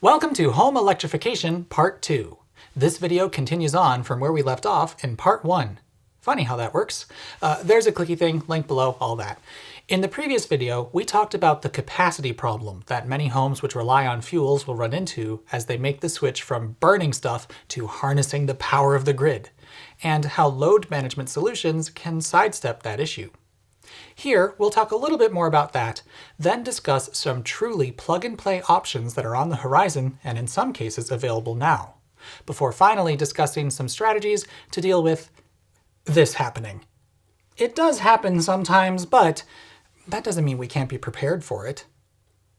Welcome to Home Electrification Part 2. This video continues on from where we left off in Part 1. Funny how that works. There's a clicky thing, link below, all that. In the previous video, we talked about the capacity problem that many homes which rely on fuels will run into as they make the switch from burning stuff to harnessing the power of the grid, and how load management solutions can sidestep that issue. Here, we'll talk a little bit more about that, then discuss some truly plug-and-play options that are on the horizon and in some cases available now, before finally discussing some strategies to deal with this happening. It does happen sometimes, but that doesn't mean we can't be prepared for it.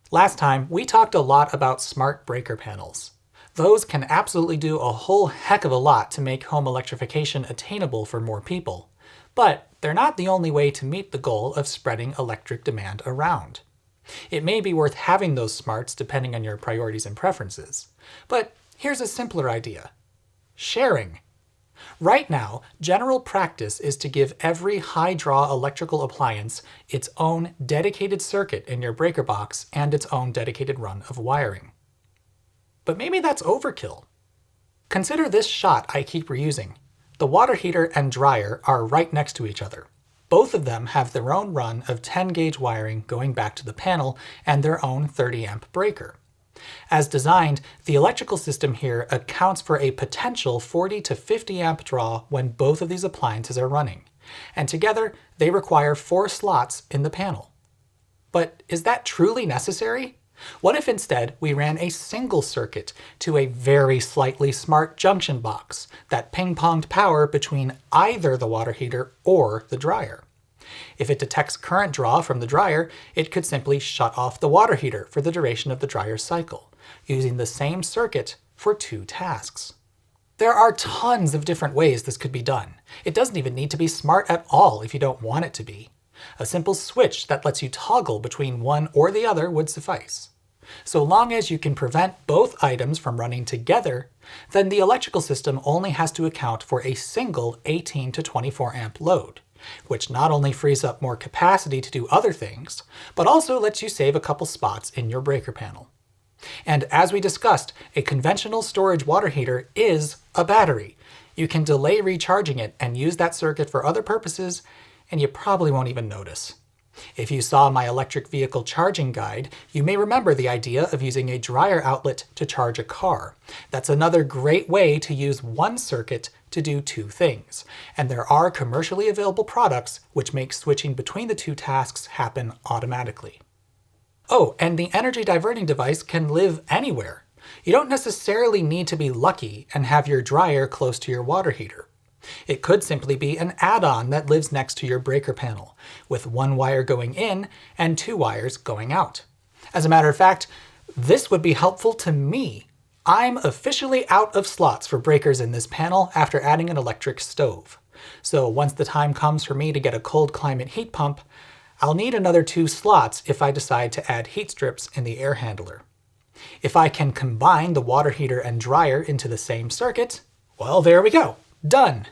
Last time, we talked a lot about smart breaker panels. Those can absolutely do a whole heck of a lot to make home electrification attainable for more people. But they're not the only way to meet the goal of spreading electric demand around. It may be worth having those smarts depending on your priorities and preferences. But here's a simpler idea. Sharing. Right now, general practice is to give every high-draw electrical appliance its own dedicated circuit in your breaker box and its own dedicated run of wiring. But maybe that's overkill. Consider this shot I keep reusing. The water heater and dryer are right next to each other. Both of them have their own run of 10-gauge wiring going back to the panel and their own 30-amp breaker. As designed, the electrical system here accounts for a potential 40 to 50 amp draw when both of these appliances are running, and together they require 4 slots in the panel. But is that truly necessary? What if instead we ran a single circuit to a very slightly smart junction box that ping-ponged power between either the water heater or the dryer? If it detects current draw from the dryer, it could simply shut off the water heater for the duration of the dryer's cycle, using the same circuit for 2 tasks. There are tons of different ways this could be done. It doesn't even need to be smart at all if you don't want it to be. A simple switch that lets you toggle between one or the other would suffice. So long as you can prevent both items from running together, then the electrical system only has to account for a single 18 to 24 amp load, which not only frees up more capacity to do other things, but also lets you save a couple spots in your breaker panel. And as we discussed, a conventional storage water heater is a battery. You can delay recharging it and use that circuit for other purposes, and you probably won't even notice. If you saw my electric vehicle charging guide, you may remember the idea of using a dryer outlet to charge a car. That's another great way to use one circuit to do 2 things, and there are commercially available products which make switching between the 2 tasks happen automatically. Oh, and the energy diverting device can live anywhere. You don't necessarily need to be lucky and have your dryer close to your water heater. It could simply be an add-on that lives next to your breaker panel, with 1 wire going in and 2 wires going out. As a matter of fact, this would be helpful to me. I'm officially out of slots for breakers in this panel after adding an electric stove. So once the time comes for me to get a cold climate heat pump, I'll need another 2 slots if I decide to add heat strips in the air handler. If I can combine the water heater and dryer into the same circuit, well, there we go. Done!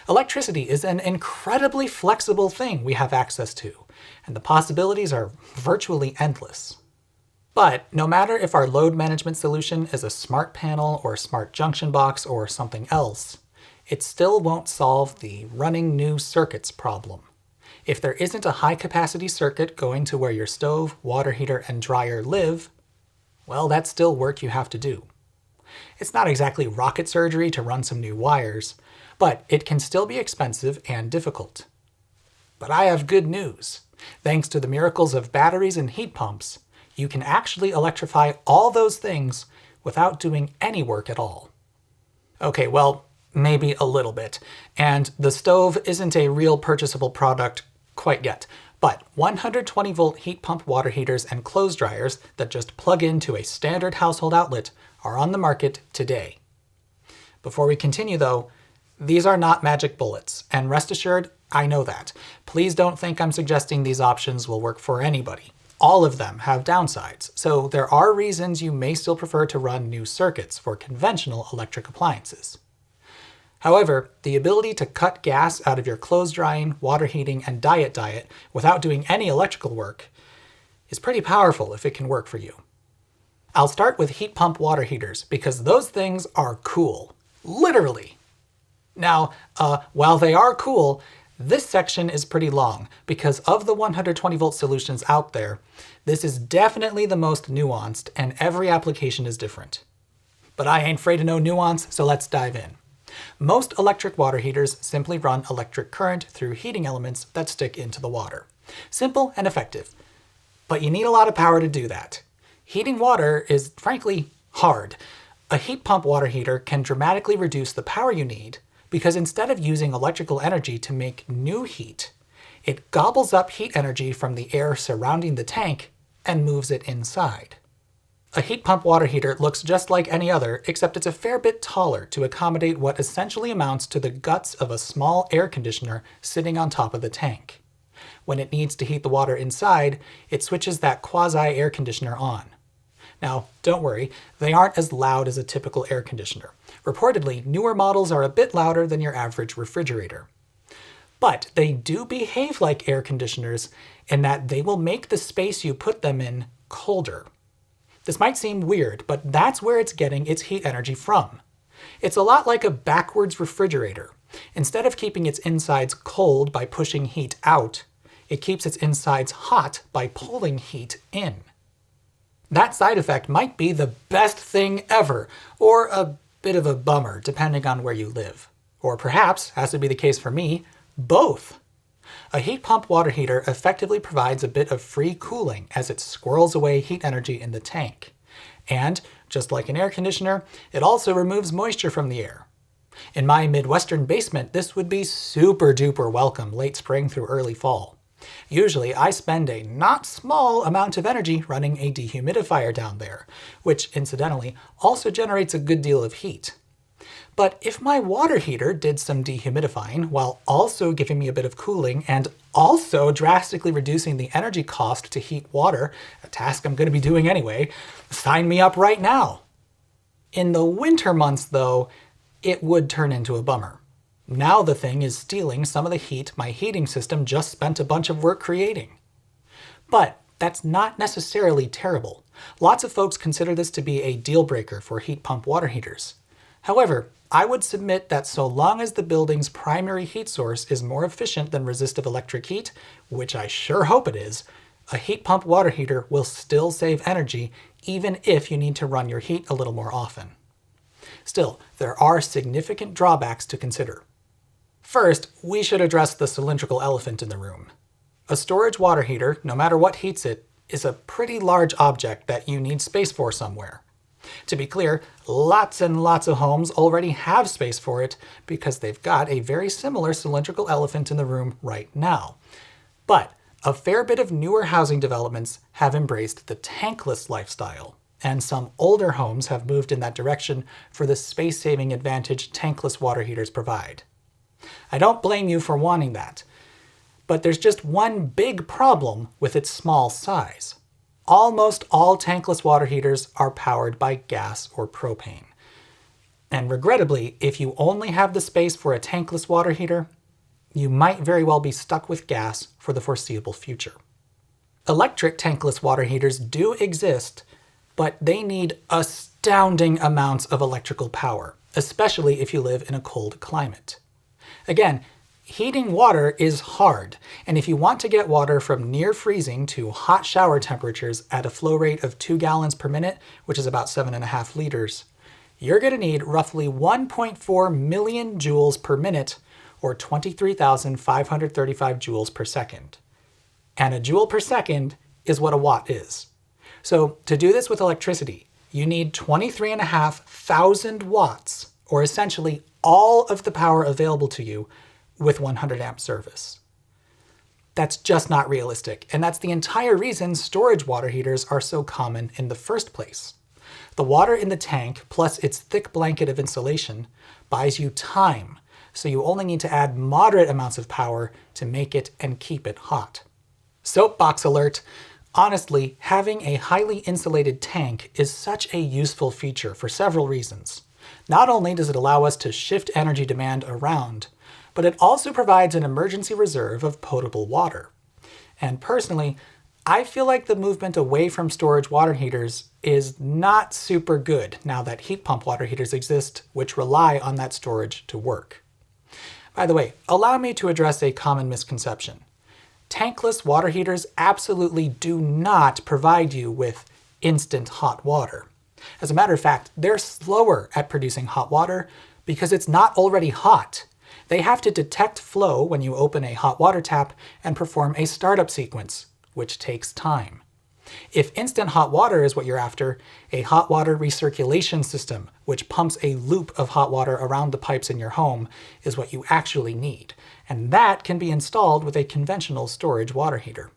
Electricity is an incredibly flexible thing we have access to, and the possibilities are virtually endless. But no matter if our load management solution is a smart panel or smart junction box or something else, it still won't solve the running new circuits problem. If there isn't a high-capacity circuit going to where your stove, water heater, and dryer live, well, that's still work you have to do. It's not exactly rocket surgery to run some new wires, but it can still be expensive and difficult. But I have good news. Thanks to the miracles of batteries and heat pumps, you can actually electrify all those things without doing any work at all. Okay, well, maybe a little bit. And the stove isn't a real purchasable product quite yet, but 120-volt heat pump water heaters and clothes dryers that just plug into a standard household outlet are on the market today. Before we continue though, these are not magic bullets, and rest assured, I know that. Please don't think I'm suggesting these options will work for anybody. All of them have downsides, so there are reasons you may still prefer to run new circuits for conventional electric appliances. However, the ability to cut gas out of your clothes drying, water heating, and diet without doing any electrical work is pretty powerful if it can work for you. I'll start with heat pump water heaters because those things are cool. Literally. Now, while they are cool, this section is pretty long because of the 120 volt solutions out there, this is definitely the most nuanced and every application is different. But I ain't afraid of no nuance, so let's dive in. Most electric water heaters simply run electric current through heating elements that stick into the water. Simple and effective. But you need a lot of power to do that. Heating water is, frankly, hard. A heat pump water heater can dramatically reduce the power you need because instead of using electrical energy to make new heat, it gobbles up heat energy from the air surrounding the tank and moves it inside. A heat pump water heater looks just like any other, except it's a fair bit taller to accommodate what essentially amounts to the guts of a small air conditioner sitting on top of the tank. When it needs to heat the water inside, it switches that quasi-air conditioner on. Now, don't worry, they aren't as loud as a typical air conditioner. Reportedly, newer models are a bit louder than your average refrigerator. But they do behave like air conditioners in that they will make the space you put them in colder. This might seem weird, but that's where it's getting its heat energy from. It's a lot like a backwards refrigerator. Instead of keeping its insides cold by pushing heat out, it keeps its insides hot by pulling heat in. That side effect might be the best thing ever, or a bit of a bummer, depending on where you live. Or perhaps, as would be the case for me, both. A heat pump water heater effectively provides a bit of free cooling as it squirrels away heat energy in the tank. And, just like an air conditioner, it also removes moisture from the air. In my Midwestern basement, this would be super duper welcome late spring through early fall. Usually I spend a not small amount of energy running a dehumidifier down there, which incidentally also generates a good deal of heat. But if my water heater did some dehumidifying while also giving me a bit of cooling and also drastically reducing the energy cost to heat water, a task I'm going to be doing anyway, sign me up right now. In the winter months though, it would turn into a bummer. Now the thing is stealing some of the heat my heating system just spent a bunch of work creating. But that's not necessarily terrible. Lots of folks consider this to be a deal breaker for heat pump water heaters. However, I would submit that so long as the building's primary heat source is more efficient than resistive electric heat, which I sure hope it is, a heat pump water heater will still save energy even if you need to run your heat a little more often. Still, there are significant drawbacks to consider. First, we should address the cylindrical elephant in the room. A storage water heater, no matter what heats it, is a pretty large object that you need space for somewhere. To be clear, lots and lots of homes already have space for it because they've got a very similar cylindrical elephant in the room right now. But a fair bit of newer housing developments have embraced the tankless lifestyle, and some older homes have moved in that direction for the space-saving advantage tankless water heaters provide. I don't blame you for wanting that, but there's just one big problem with its small size. Almost all tankless water heaters are powered by gas or propane. And regrettably, if you only have the space for a tankless water heater, you might very well be stuck with gas for the foreseeable future. Electric tankless water heaters do exist, but they need astounding amounts of electrical power, especially if you live in a cold climate. Again, heating water is hard, and if you want to get water from near freezing to hot shower temperatures at a flow rate of 2 gallons per minute, which is about 7.5 liters, you're going to need roughly 1.4 million joules per minute, or 23,535 joules per second. And a joule per second is what a watt is. So to do this with electricity, you need 23,500 watts, or essentially all of the power available to you with 100 amp service. That's just not realistic, and that's the entire reason storage water heaters are so common in the first place. The water in the tank, plus its thick blanket of insulation, buys you time, so you only need to add moderate amounts of power to make it and keep it hot. Soapbox alert! Honestly, having a highly insulated tank is such a useful feature for several reasons. Not only does it allow us to shift energy demand around, but it also provides an emergency reserve of potable water. And personally, I feel like the movement away from storage water heaters is not super good now that heat pump water heaters exist, which rely on that storage to work. By the way, allow me to address a common misconception. Tankless water heaters absolutely do not provide you with instant hot water. As a matter of fact, they're slower at producing hot water because it's not already hot. They have to detect flow when you open a hot water tap and perform a startup sequence, which takes time. If instant hot water is what you're after, a hot water recirculation system, which pumps a loop of hot water around the pipes in your home, is what you actually need, and that can be installed with a conventional storage water heater.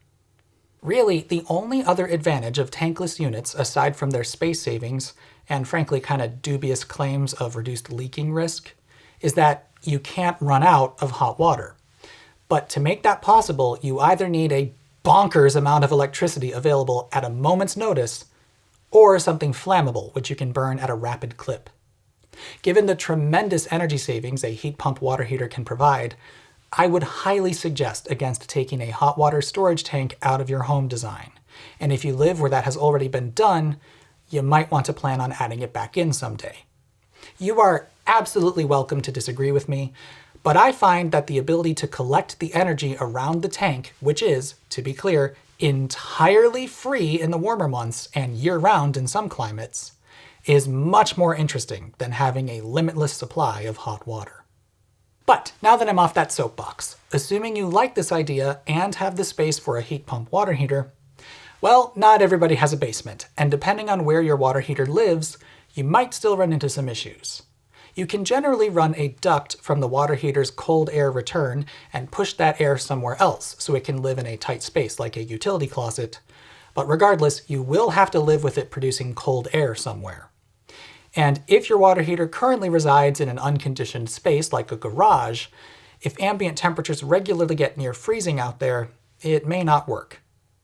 Really, the only other advantage of tankless units, aside from their space savings, and frankly kind of dubious claims of reduced leaking risk, is that you can't run out of hot water. But to make that possible, you either need a bonkers amount of electricity available at a moment's notice, or something flammable, which you can burn at a rapid clip. Given the tremendous energy savings a heat pump water heater can provide, I would highly suggest against taking a hot water storage tank out of your home design. And if you live where that has already been done, you might want to plan on adding it back in someday. You are absolutely welcome to disagree with me, but I find that the ability to collect the energy around the tank, which is, to be clear, entirely free in the warmer months and year-round in some climates, is much more interesting than having a limitless supply of hot water. But now that I'm off that soapbox, assuming you like this idea and have the space for a heat pump water heater, well, not everybody has a basement, and depending on where your water heater lives, you might still run into some issues. You can generally run a duct from the water heater's cold air return and push that air somewhere else so it can live in a tight space like a utility closet, but regardless, you will have to live with it producing cold air somewhere. And if your water heater currently resides in an unconditioned space like a garage, if ambient temperatures regularly get near freezing out there, it may not work.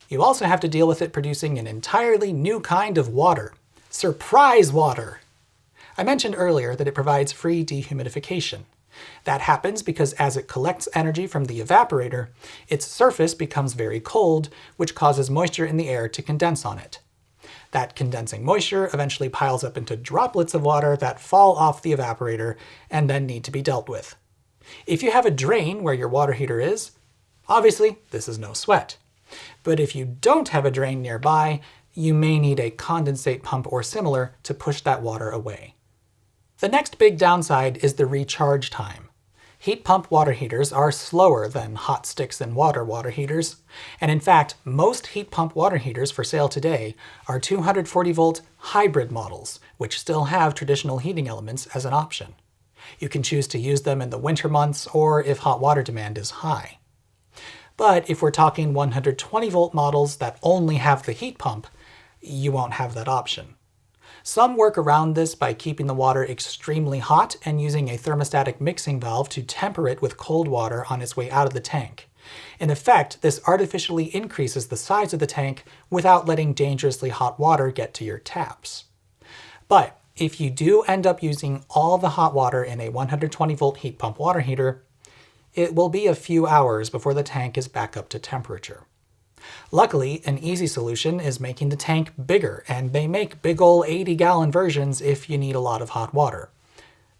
You also have to deal with it producing an entirely new kind of water. Surprise water! I mentioned earlier that it provides free dehumidification. That happens because as it collects energy from the evaporator, its surface becomes very cold, which causes moisture in the air to condense on it. That condensing moisture eventually piles up into droplets of water that fall off the evaporator and then need to be dealt with. If you have a drain where your water heater is, obviously this is no sweat. But if you don't have a drain nearby, you may need a condensate pump or similar to push that water away. The next big downside is the recharge time. Heat pump water heaters are slower than hot sticks and water heaters, and in fact, most heat pump water heaters for sale today are 240 volt hybrid models, which still have traditional heating elements as an option. You can choose to use them in the winter months or if hot water demand is high. But if we're talking 120 volt models that only have the heat pump, you won't have that option. Some work around this by keeping the water extremely hot and using a thermostatic mixing valve to temper it with cold water on its way out of the tank. In effect, this artificially increases the size of the tank without letting dangerously hot water get to your taps. But if you do end up using all the hot water in a 120 volt heat pump water heater, it will be a few hours before the tank is back up to temperature. Luckily, an easy solution is making the tank bigger, and they make big ol' 80-gallon versions if you need a lot of hot water.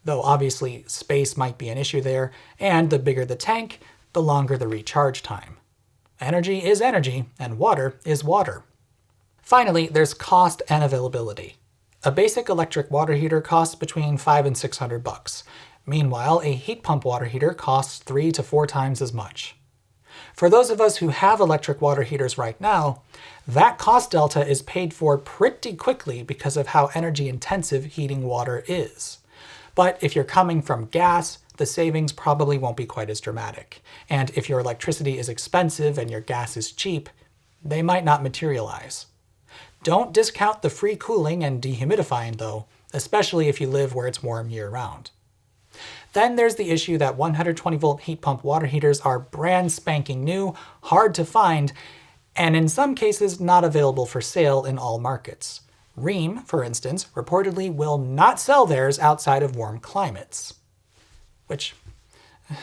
Though obviously space might be an issue there, and the bigger the tank, the longer the recharge time. Energy is energy, and water is water. Finally, there's cost and availability. A basic electric water heater costs between $500 and $600. Meanwhile, a heat pump water heater costs 3 to 4 times as much. For those of us who have electric water heaters right now, that cost delta is paid for pretty quickly because of how energy intensive heating water is. But if you're coming from gas, the savings probably won't be quite as dramatic. And if your electricity is expensive and your gas is cheap, they might not materialize. Don't discount the free cooling and dehumidifying though, especially if you live where it's warm year-round. Then there's the issue that 120 volt heat pump water heaters are brand spanking new, hard to find, and in some cases not available for sale in all markets. Rheem, for instance, reportedly will not sell theirs outside of warm climates. Which,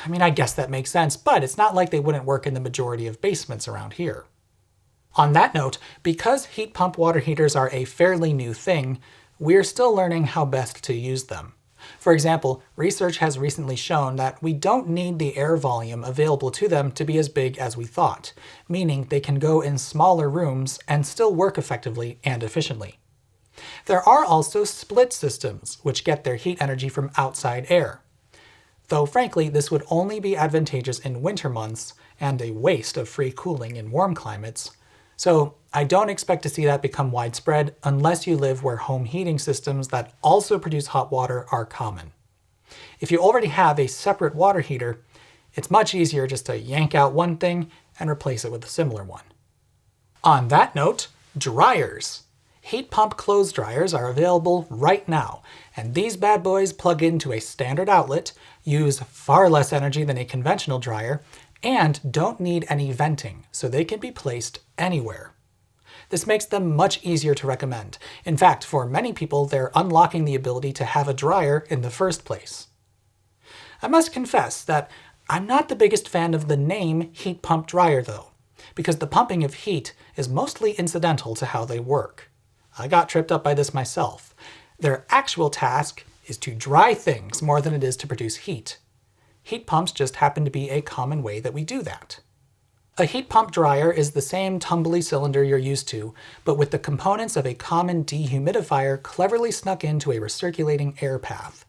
I mean, I guess that makes sense, but it's not like they wouldn't work in the majority of basements around here. On that note, because heat pump water heaters are a fairly new thing, we're still learning how best to use them. For example, research has recently shown that we don't need the air volume available to them to be as big as we thought, meaning they can go in smaller rooms and still work effectively and efficiently. There are also split systems, which get their heat energy from outside air. Though frankly, this would only be advantageous in winter months, and a waste of free cooling in warm climates. So I don't expect to see that become widespread unless you live where home heating systems that also produce hot water are common. If you already have a separate water heater, it's much easier just to yank out one thing and replace it with a similar one. On that note, dryers. Heat pump clothes dryers are available right now, and these bad boys plug into a standard outlet, use far less energy than a conventional dryer, and don't need any venting, so they can be placed anywhere. This makes them much easier to recommend. In fact, for many people, they're unlocking the ability to have a dryer in the first place. I must confess that I'm not the biggest fan of the name heat pump dryer though, because the pumping of heat is mostly incidental to how they work. I got tripped up by this myself. Their actual task is to dry things more than it is to produce heat. Heat pumps just happen to be a common way that we do that. A heat pump dryer is the same tumbly cylinder you're used to, but with the components of a common dehumidifier cleverly snuck into a recirculating air path.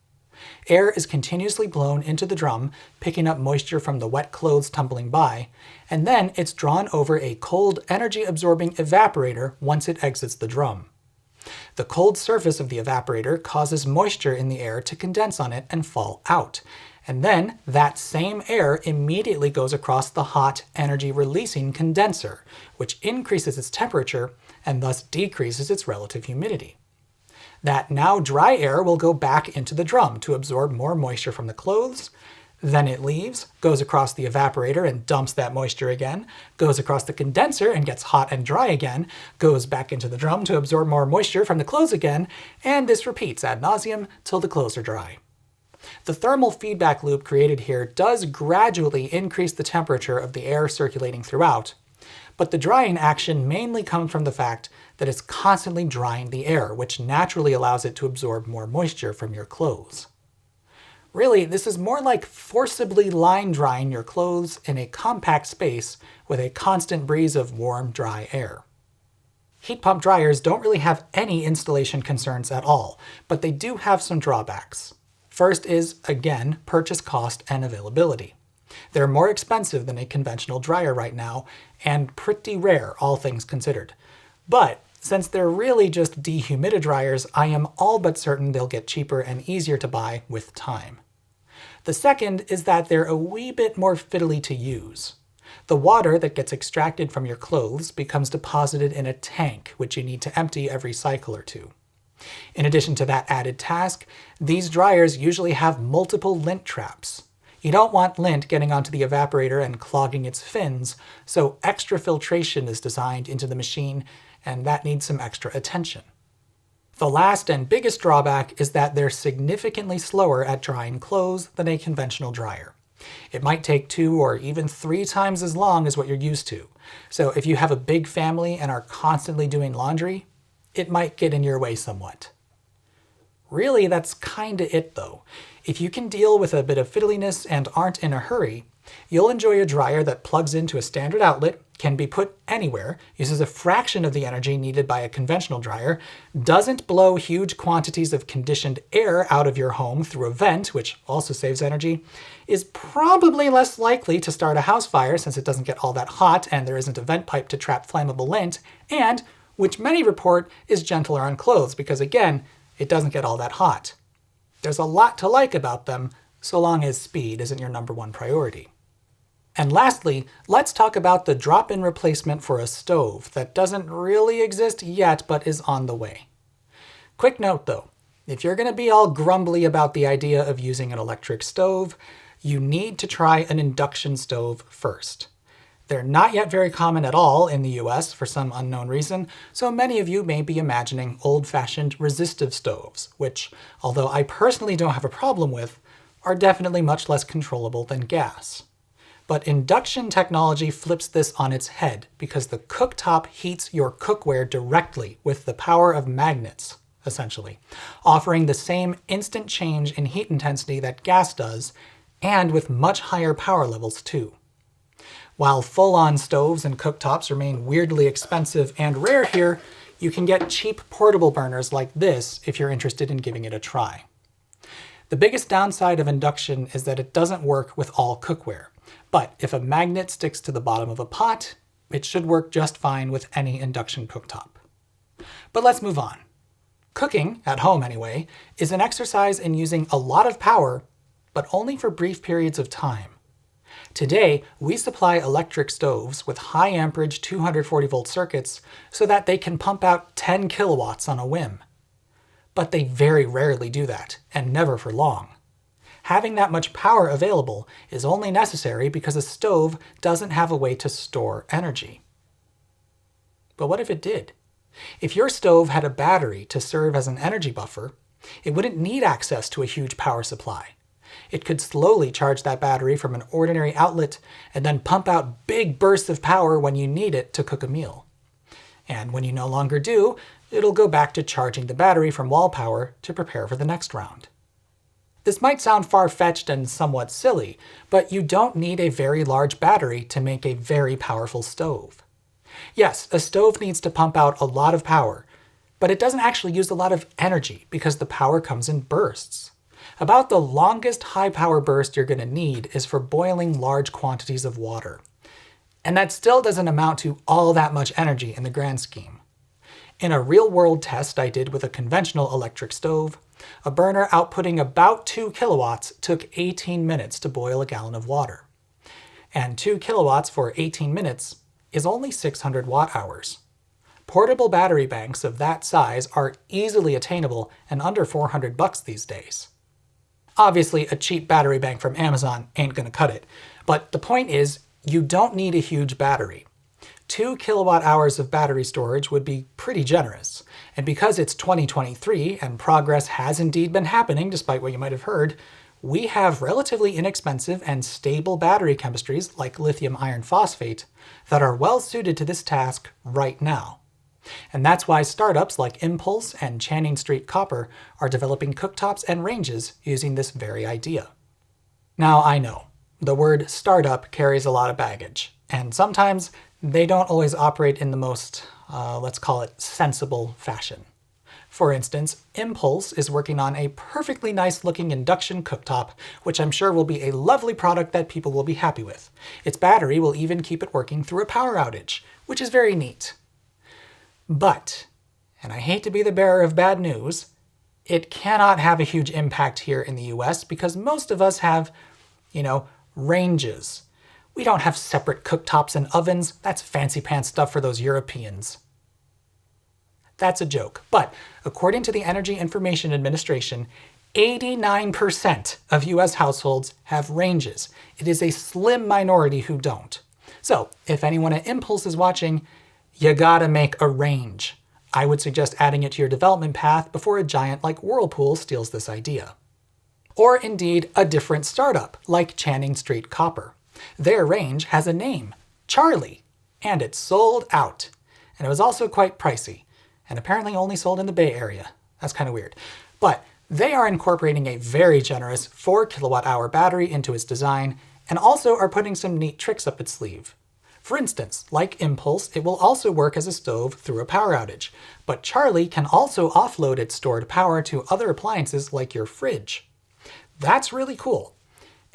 Air is continuously blown into the drum, picking up moisture from the wet clothes tumbling by, and then it's drawn over a cold, energy-absorbing evaporator once it exits the drum. The cold surface of the evaporator causes moisture in the air to condense on it and fall out, and then that same air immediately goes across the hot, energy-releasing condenser, which increases its temperature and thus decreases its relative humidity. That now dry air will go back into the drum to absorb more moisture from the clothes. Then it leaves, goes across the evaporator and dumps that moisture again, goes across the condenser and gets hot and dry again, goes back into the drum to absorb more moisture from the clothes again, and this repeats ad nauseum till the clothes are dry. The thermal feedback loop created here does gradually increase the temperature of the air circulating throughout, but the drying action mainly comes from the fact that it's constantly drying the air, which naturally allows it to absorb more moisture from your clothes. Really, this is more like forcibly line drying your clothes in a compact space with a constant breeze of warm, dry air. Heat pump dryers don't really have any installation concerns at all, but they do have some drawbacks. First is, again, purchase cost and availability. They're more expensive than a conventional dryer right now, and pretty rare, all things considered. But since they're really just dehumidifiers, I am all but certain they'll get cheaper and easier to buy with time. The second is that they're a wee bit more fiddly to use. The water that gets extracted from your clothes becomes deposited in a tank, which you need to empty every cycle or two. In addition to that added task, these dryers usually have multiple lint traps. You don't want lint getting onto the evaporator and clogging its fins, so extra filtration is designed into the machine, and that needs some extra attention. The last and biggest drawback is that they're significantly slower at drying clothes than a conventional dryer. It might take 2 or even 3 times as long as what you're used to. So if you have a big family and are constantly doing laundry, it might get in your way somewhat. Really, that's kinda it though. If you can deal with a bit of fiddliness and aren't in a hurry, you'll enjoy a dryer that plugs into a standard outlet, can be put anywhere, uses a fraction of the energy needed by a conventional dryer, doesn't blow huge quantities of conditioned air out of your home through a vent, which also saves energy, is probably less likely to start a house fire since it doesn't get all that hot and there isn't a vent pipe to trap flammable lint, and, which many report, is gentler on clothes because again, it doesn't get all that hot. There's a lot to like about them, so long as speed isn't your #1 priority. And lastly, let's talk about the drop-in replacement for a stove that doesn't really exist yet but is on the way. Quick note though, if you're going to be all grumbly about the idea of using an electric stove, you need to try an induction stove first. They're not yet very common at all in the US for some unknown reason, so many of you may be imagining old-fashioned resistive stoves, which, although I personally don't have a problem with, are definitely much less controllable than gas. But induction technology flips this on its head because the cooktop heats your cookware directly with the power of magnets, essentially, offering the same instant change in heat intensity that gas does, and with much higher power levels too. While full-on stoves and cooktops remain weirdly expensive and rare here, you can get cheap portable burners like this if you're interested in giving it a try. The biggest downside of induction is that it doesn't work with all cookware, but if a magnet sticks to the bottom of a pot, it should work just fine with any induction cooktop. But let's move on. Cooking, at home anyway, is an exercise in using a lot of power, but only for brief periods of time. Today, we supply electric stoves with high amperage 240 volt circuits so that they can pump out 10 kilowatts on a whim. But they very rarely do that, and never for long. Having that much power available is only necessary because a stove doesn't have a way to store energy. But what if it did? If your stove had a battery to serve as an energy buffer, it wouldn't need access to a huge power supply. It could slowly charge that battery from an ordinary outlet and then pump out big bursts of power when you need it to cook a meal. And when you no longer do, it'll go back to charging the battery from wall power to prepare for the next round. This might sound far-fetched and somewhat silly, but you don't need a very large battery to make a very powerful stove. Yes, a stove needs to pump out a lot of power, but it doesn't actually use a lot of energy because the power comes in bursts. About the longest high-power burst you're going to need is for boiling large quantities of water. And that still doesn't amount to all that much energy in the grand scheme. In a real-world test I did with a conventional electric stove, a burner outputting about 2 kilowatts took 18 minutes to boil a gallon of water. And 2 kilowatts for 18 minutes is only 600 watt-hours. Portable battery banks of that size are easily attainable and under $400 these days. Obviously, a cheap battery bank from Amazon ain't gonna cut it, but the point is, you don't need a huge battery. 2 kilowatt-hours of battery storage would be pretty generous, and because it's 2023 and progress has indeed been happening despite what you might have heard, we have relatively inexpensive and stable battery chemistries like lithium iron phosphate that are well suited to this task right now. And that's why startups like Impulse and Channing Street Copper are developing cooktops and ranges using this very idea. Now I know, the word startup carries a lot of baggage, and sometimes they don't always operate in the most, let's call it, sensible fashion. For instance, Impulse is working on a perfectly nice looking induction cooktop, which I'm sure will be a lovely product that people will be happy with. Its battery will even keep it working through a power outage, which is very neat. But, and I hate to be the bearer of bad news, it cannot have a huge impact here in the US because most of us have, ranges. We don't have separate cooktops and ovens. That's fancy pants stuff for those Europeans. That's a joke, but according to the Energy Information Administration, 89% of US households have ranges. It is a slim minority who don't. So, if anyone at Impulse is watching, you gotta make a range. I would suggest adding it to your development path before a giant like Whirlpool steals this idea. Or indeed, a different startup, like Channing Street Copper. Their range has a name, Charlie, and it's sold out. And it was also quite pricey, and apparently only sold in the Bay Area. That's kind of weird. But they are incorporating a very generous 4 kilowatt-hour battery into its design, and also are putting some neat tricks up its sleeve. For instance, like Impulse, it will also work as a stove through a power outage, but Charlie can also offload its stored power to other appliances like your fridge. That's really cool.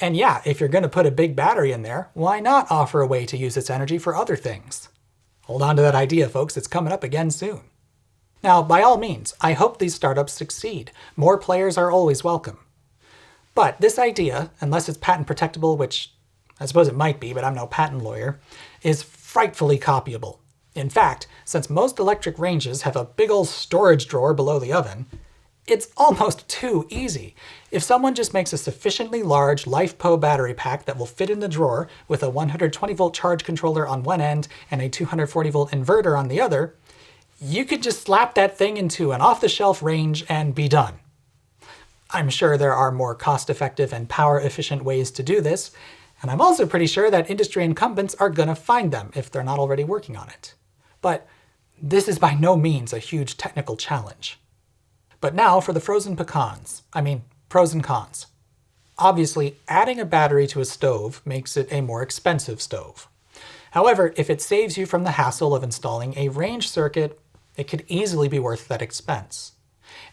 And yeah, if you're going to put a big battery in there, why not offer a way to use its energy for other things? Hold on to that idea, folks, it's coming up again soon. Now, by all means, I hope these startups succeed. More players are always welcome. But this idea, unless it's patent protectable, which I suppose it might be, but I'm no patent lawyer, is frightfully copyable. In fact, since most electric ranges have a big old storage drawer below the oven, it's almost too easy. If someone just makes a sufficiently large LifePo battery pack that will fit in the drawer with a 120 volt charge controller on one end and a 240 volt inverter on the other, you could just slap that thing into an off-the-shelf range and be done. I'm sure there are more cost-effective and power-efficient ways to do this, And I'm also pretty sure that industry incumbents are gonna find them if they're not already working on it. But this is by no means a huge technical challenge. But now for the frozen pecans. Pros and cons. Obviously, adding a battery to a stove makes it a more expensive stove. However, if it saves you from the hassle of installing a range circuit, it could easily be worth that expense.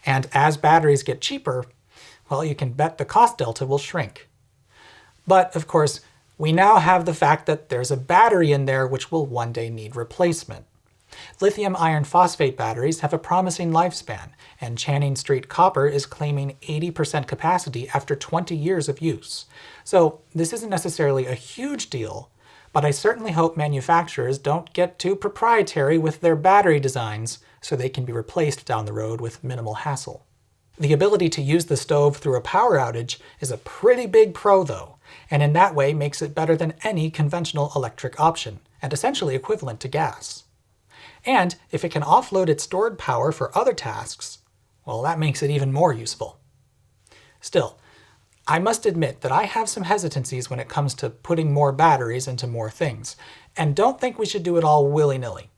And as batteries get cheaper, well, you can bet the cost delta will shrink. But, of course, we now have the fact that there's a battery in there which will one day need replacement. Lithium iron phosphate batteries have a promising lifespan, and Channing Street Copper is claiming 80% capacity after 20 years of use. So this isn't necessarily a huge deal, but I certainly hope manufacturers don't get too proprietary with their battery designs so they can be replaced down the road with minimal hassle. The ability to use the stove through a power outage is a pretty big pro though, and in that way makes it better than any conventional electric option, and essentially equivalent to gas. And if it can offload its stored power for other tasks, well, that makes it even more useful. Still, I must admit that I have some hesitancies when it comes to putting more batteries into more things, and don't think we should do it all willy-nilly.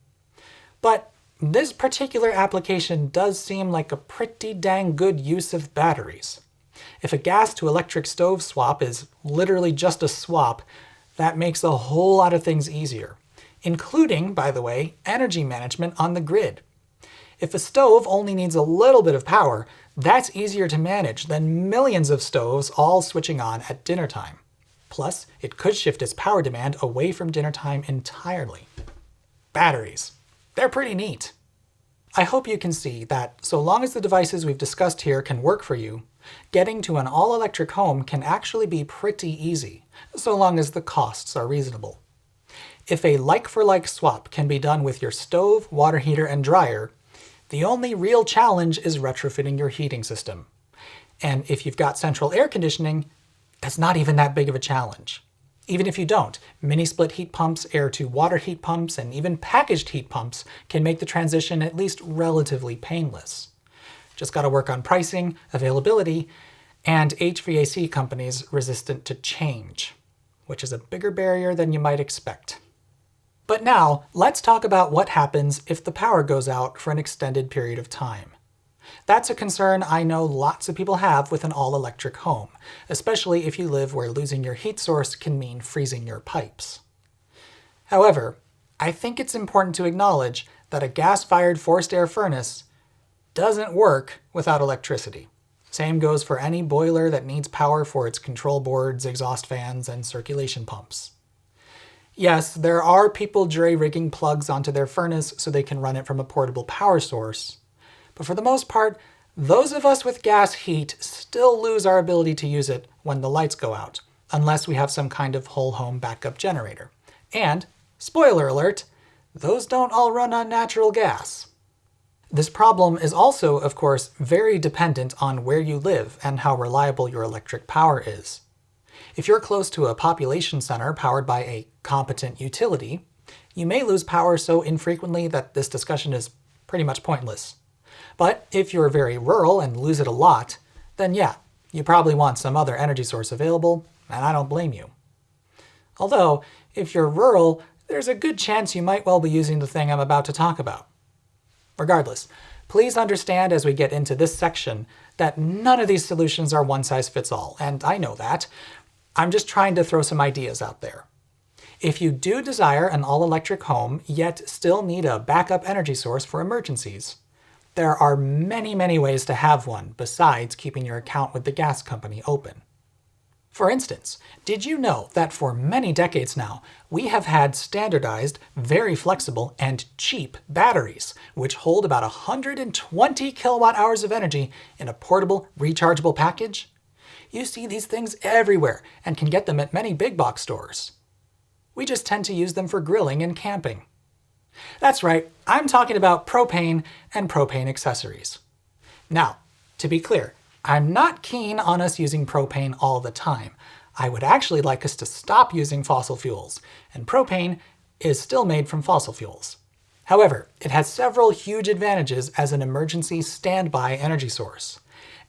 But this particular application does seem like a pretty dang good use of batteries. If a gas to electric stove swap is literally just a swap, that makes a whole lot of things easier, including, by the way, energy management on the grid. If a stove only needs a little bit of power, that's easier to manage than millions of stoves all switching on at dinner time. Plus, it could shift its power demand away from dinner time entirely. Batteries. They're pretty neat. I hope you can see that so long as the devices we've discussed here can work for you, getting to an all-electric home can actually be pretty easy, so long as the costs are reasonable. If a like-for-like swap can be done with your stove, water heater, and dryer, the only real challenge is retrofitting your heating system. And if you've got central air conditioning, that's not even that big of a challenge. Even if you don't, mini-split heat pumps, air-to-water heat pumps, and even packaged heat pumps can make the transition at least relatively painless. Just gotta work on pricing, availability, and HVAC companies resistant to change, which is a bigger barrier than you might expect. But now, let's talk about what happens if the power goes out for an extended period of time. That's a concern I know lots of people have with an all-electric home, especially if you live where losing your heat source can mean freezing your pipes. However, I think it's important to acknowledge that a gas-fired forced air furnace doesn't work without electricity. Same goes for any boiler that needs power for its control boards, exhaust fans, and circulation pumps. Yes, there are people jury-rigging plugs onto their furnace so they can run it from a portable power source, but for the most part, those of us with gas heat still lose our ability to use it when the lights go out, unless we have some kind of whole home backup generator. And, spoiler alert, those don't all run on natural gas. This problem is also, of course, very dependent on where you live and how reliable your electric power is. If you're close to a population center powered by a competent utility, you may lose power so infrequently that this discussion is pretty much pointless. But if you're very rural and lose it a lot, then yeah, you probably want some other energy source available, and I don't blame you. Although, if you're rural, there's a good chance you might well be using the thing I'm about to talk about. Regardless, please understand as we get into this section that none of these solutions are one-size-fits-all, and I know that. I'm just trying to throw some ideas out there. If you do desire an all-electric home, yet still need a backup energy source for emergencies, there are many, many ways to have one besides keeping your account with the gas company open. For instance, did you know that for many decades now, we have had standardized, very flexible, and cheap batteries, which hold about 120 kilowatt hours of energy in a portable, rechargeable package? You see these things everywhere and can get them at many big box stores. We just tend to use them for grilling and camping. That's right, I'm talking about propane and propane accessories. Now, to be clear, I'm not keen on us using propane all the time. I would actually like us to stop using fossil fuels, and propane is still made from fossil fuels. However, it has several huge advantages as an emergency standby energy source.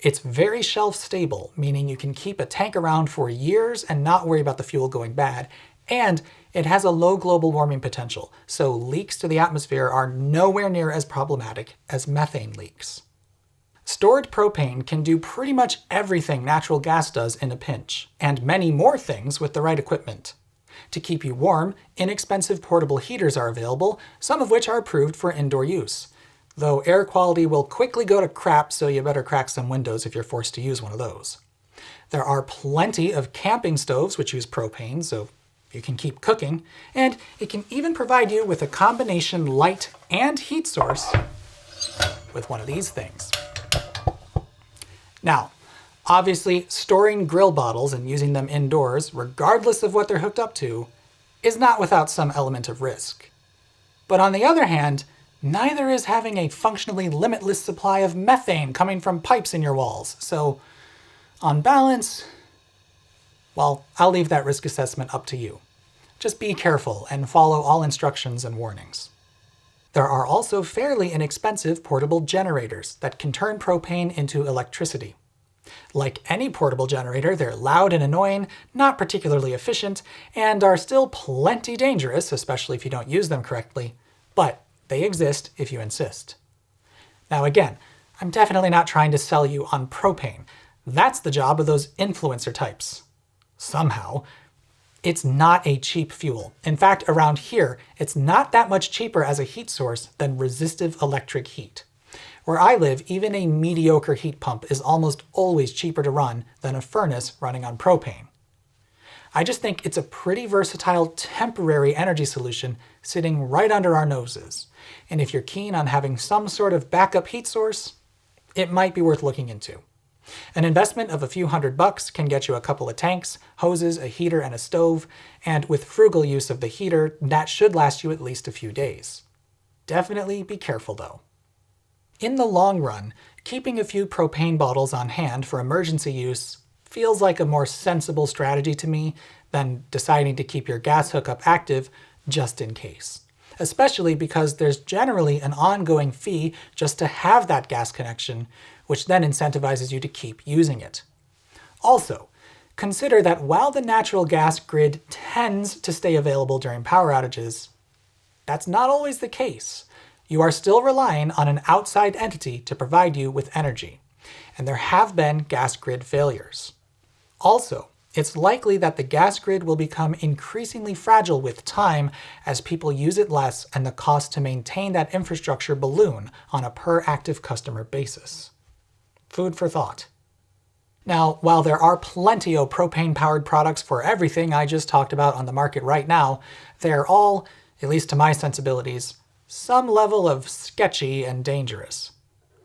It's very shelf stable, meaning you can keep a tank around for years and not worry about the fuel going bad, and it has a low global warming potential, so leaks to the atmosphere are nowhere near as problematic as methane leaks. Stored propane can do pretty much everything natural gas does in a pinch, and many more things with the right equipment. To keep you warm, inexpensive portable heaters are available, some of which are approved for indoor use. Though air quality will quickly go to crap, so you better crack some windows if you're forced to use one of those. There are plenty of camping stoves which use propane, so you can keep cooking, and it can even provide you with a combination light and heat source with one of these things. Now, obviously, storing grill bottles and using them indoors, regardless of what they're hooked up to, is not without some element of risk. But on the other hand, neither is having a functionally limitless supply of methane coming from pipes in your walls, so on balance, well, I'll leave that risk assessment up to you. Just be careful and follow all instructions and warnings. There are also fairly inexpensive portable generators that can turn propane into electricity. Like any portable generator, they're loud and annoying, not particularly efficient, and are still plenty dangerous, especially if you don't use them correctly, but they exist if you insist. Now again, I'm definitely not trying to sell you on propane. That's the job of those influencer types. Somehow, it's not a cheap fuel. In fact, around here, it's not that much cheaper as a heat source than resistive electric heat. Where I live, even a mediocre heat pump is almost always cheaper to run than a furnace running on propane. I just think it's a pretty versatile temporary energy solution sitting right under our noses. And if you're keen on having some sort of backup heat source, it might be worth looking into. An investment of a few $100 can get you a couple of tanks, hoses, a heater, and a stove, and with frugal use of the heater, that should last you at least a few days. Definitely be careful though. In the long run, keeping a few propane bottles on hand for emergency use feels like a more sensible strategy to me than deciding to keep your gas hookup active just in case. Especially because there's generally an ongoing fee just to have that gas connection, which then incentivizes you to keep using it. Also, consider that while the natural gas grid tends to stay available during power outages, that's not always the case. You are still relying on an outside entity to provide you with energy, and there have been gas grid failures. Also, it's likely that the gas grid will become increasingly fragile with time as people use it less and the cost to maintain that infrastructure balloon on a per active customer basis. Food for thought. Now, while there are plenty of propane-powered products for everything I just talked about on the market right now, they're all, at least to my sensibilities, some level of sketchy and dangerous.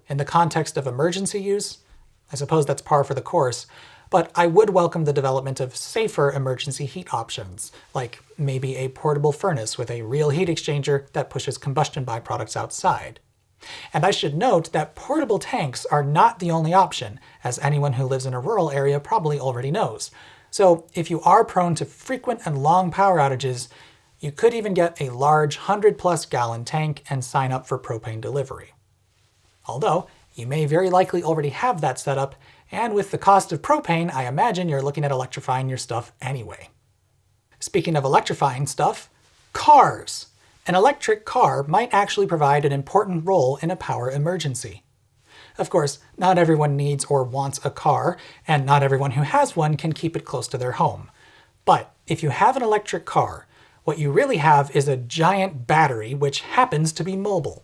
In the context of emergency use, I suppose that's par for the course, but I would welcome the development of safer emergency heat options, like maybe a portable furnace with a real heat exchanger that pushes combustion byproducts outside. And I should note that portable tanks are not the only option, as anyone who lives in a rural area probably already knows. So if you are prone to frequent and long power outages, you could even get a large 100+ gallon tank and sign up for propane delivery. Although, you may very likely already have that set up, and with the cost of propane, I imagine you're looking at electrifying your stuff anyway. Speaking of electrifying stuff, cars! An electric car might actually provide an important role in a power emergency. Of course, not everyone needs or wants a car, and not everyone who has one can keep it close to their home. But if you have an electric car, what you really have is a giant battery which happens to be mobile.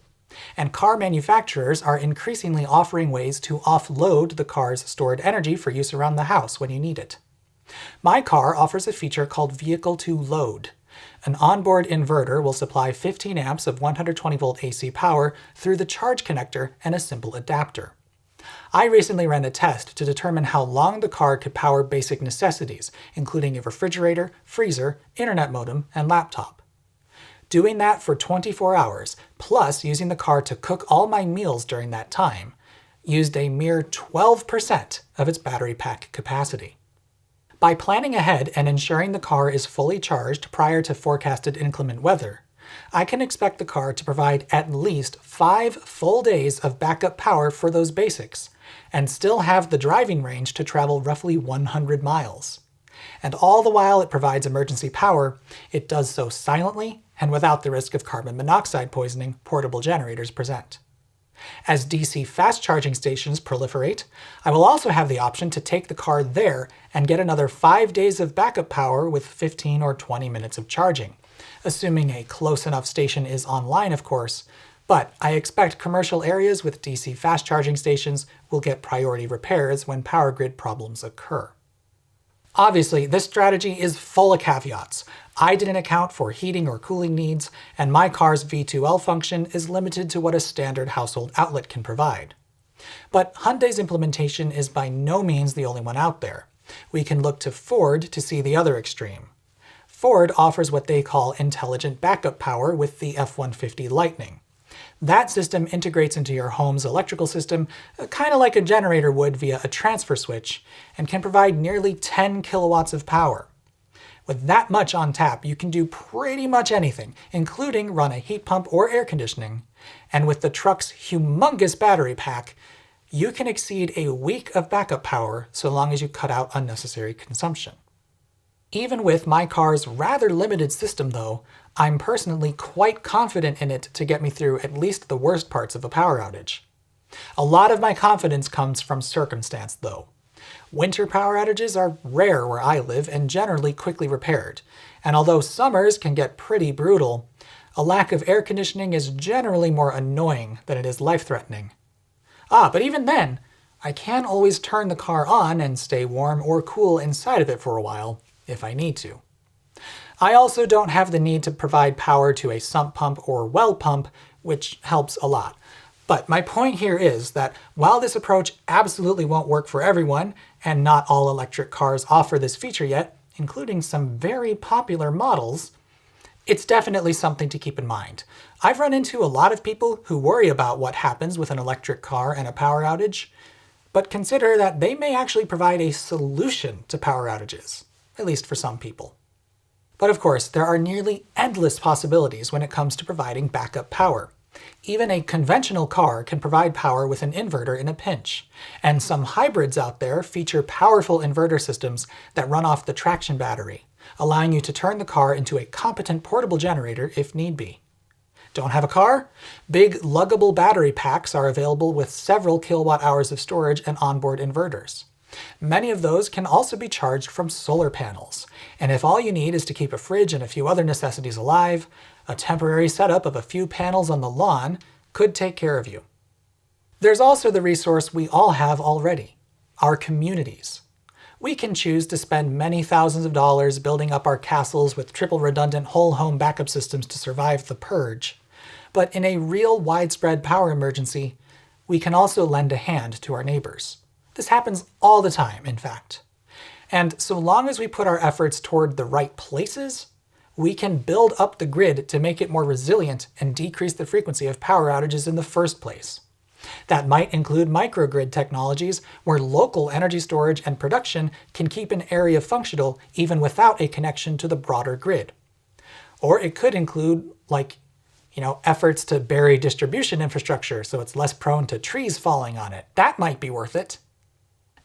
And car manufacturers are increasingly offering ways to offload the car's stored energy for use around the house when you need it. My car offers a feature called Vehicle to Load. An onboard inverter will supply 15 amps of 120 volt AC power through the charge connector and a simple adapter. I recently ran a test to determine how long the car could power basic necessities, including a refrigerator, freezer, internet modem, and laptop. Doing that for 24 hours, plus using the car to cook all my meals during that time, used a mere 12% of its battery pack capacity. By planning ahead and ensuring the car is fully charged prior to forecasted inclement weather, I can expect the car to provide at least 5 full days of backup power for those basics, and still have the driving range to travel roughly 100 miles. And all the while it provides emergency power, it does so silently and without the risk of carbon monoxide poisoning portable generators present. As DC fast charging stations proliferate, I will also have the option to take the car there and get another 5 days of backup power with 15 or 20 minutes of charging, assuming a close enough station is online, of course, but I expect commercial areas with DC fast charging stations will get priority repairs when power grid problems occur. Obviously, this strategy is full of caveats. I didn't account for heating or cooling needs, and my car's V2L function is limited to what a standard household outlet can provide. But Hyundai's implementation is by no means the only one out there. We can look to Ford to see the other extreme. Ford offers what they call intelligent backup power with the F-150 Lightning. That system integrates into your home's electrical system, kind of like a generator would via a transfer switch, and can provide nearly 10 kilowatts of power. With that much on tap, you can do pretty much anything, including run a heat pump or air conditioning. And with the truck's humongous battery pack, you can exceed a week of backup power so long as you cut out unnecessary consumption. Even with my car's rather limited system though, I'm personally quite confident in it to get me through at least the worst parts of a power outage. A lot of my confidence comes from circumstance though. Winter power outages are rare where I live and generally quickly repaired, and although summers can get pretty brutal, a lack of air conditioning is generally more annoying than it is life-threatening. But even then, I can always turn the car on and stay warm or cool inside of it for a while, if I need to. I also don't have the need to provide power to a sump pump or well pump, which helps a lot. But my point here is that while this approach absolutely won't work for everyone, and not all electric cars offer this feature yet, including some very popular models, it's definitely something to keep in mind. I've run into a lot of people who worry about what happens with an electric car and a power outage, but consider that they may actually provide a solution to power outages, at least for some people. But of course, there are nearly endless possibilities when it comes to providing backup power. Even a conventional car can provide power with an inverter in a pinch, and some hybrids out there feature powerful inverter systems that run off the traction battery, allowing you to turn the car into a competent portable generator if need be. Don't have a car? Big luggable battery packs are available with several kilowatt hours of storage and onboard inverters. Many of those can also be charged from solar panels, and if all you need is to keep a fridge and a few other necessities alive, a temporary setup of a few panels on the lawn could take care of you. There's also the resource we all have already, our communities. We can choose to spend many thousands of dollars building up our castles with triple redundant whole home backup systems to survive the purge. But in a real widespread power emergency, we can also lend a hand to our neighbors. This happens all the time, in fact. And so long as we put our efforts toward the right places, we can build up the grid to make it more resilient and decrease the frequency of power outages in the first place. That might include microgrid technologies where local energy storage and production can keep an area functional even without a connection to the broader grid. Or it could include, efforts to bury distribution infrastructure so it's less prone to trees falling on it. That might be worth it.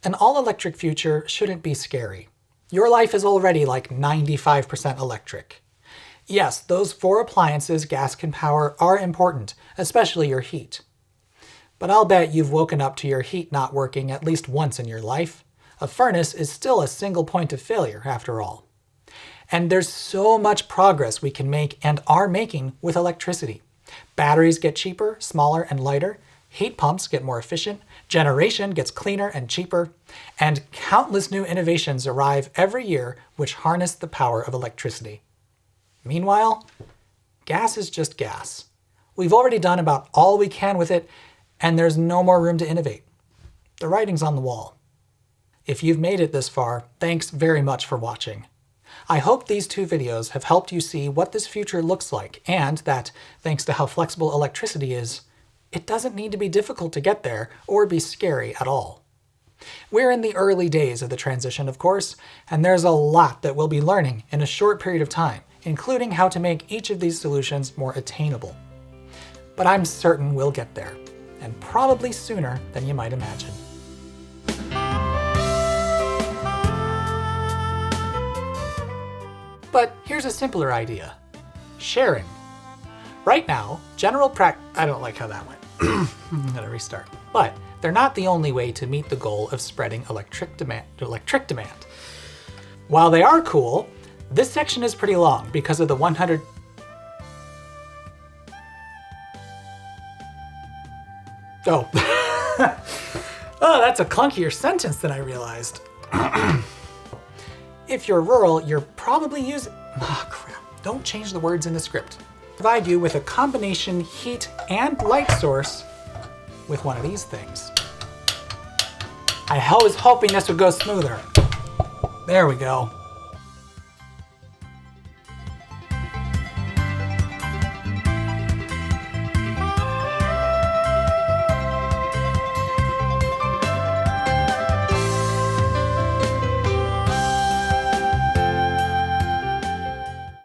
An all-electric future shouldn't be scary. Your life is already like 95% electric. Yes, those 4 appliances gas can power are important, especially your heat. But I'll bet you've woken up to your heat not working at least once in your life. A furnace is still a single point of failure, after all. And there's so much progress we can make and are making with electricity. Batteries get cheaper, smaller, and lighter. Heat pumps get more efficient, generation gets cleaner and cheaper, and countless new innovations arrive every year which harness the power of electricity. Meanwhile, gas is just gas. We've already done about all we can with it, and there's no more room to innovate. The writing's on the wall. If you've made it this far, thanks very much for watching. I hope these 2 videos have helped you see what this future looks like, and that, thanks to how flexible electricity is, it doesn't need to be difficult to get there or be scary at all. We're in the early days of the transition, of course, and there's a lot that we'll be learning in a short period of time, including how to make each of these solutions more attainable. But I'm certain we'll get there, and probably sooner than you might imagine. But here's a simpler idea. Sharing. Right now, I don't like how that went. I'm gonna restart. But they're not the only way to meet the goal of spreading electric demand. While they are cool, this section is pretty long because of the 100... Oh. Oh, that's a clunkier sentence than I realized. If you're rural, you're probably using... Oh, crap. Don't change the words in the script. Provide you with a combination heat and light source with one of these things. I was hoping this would go smoother. There we go.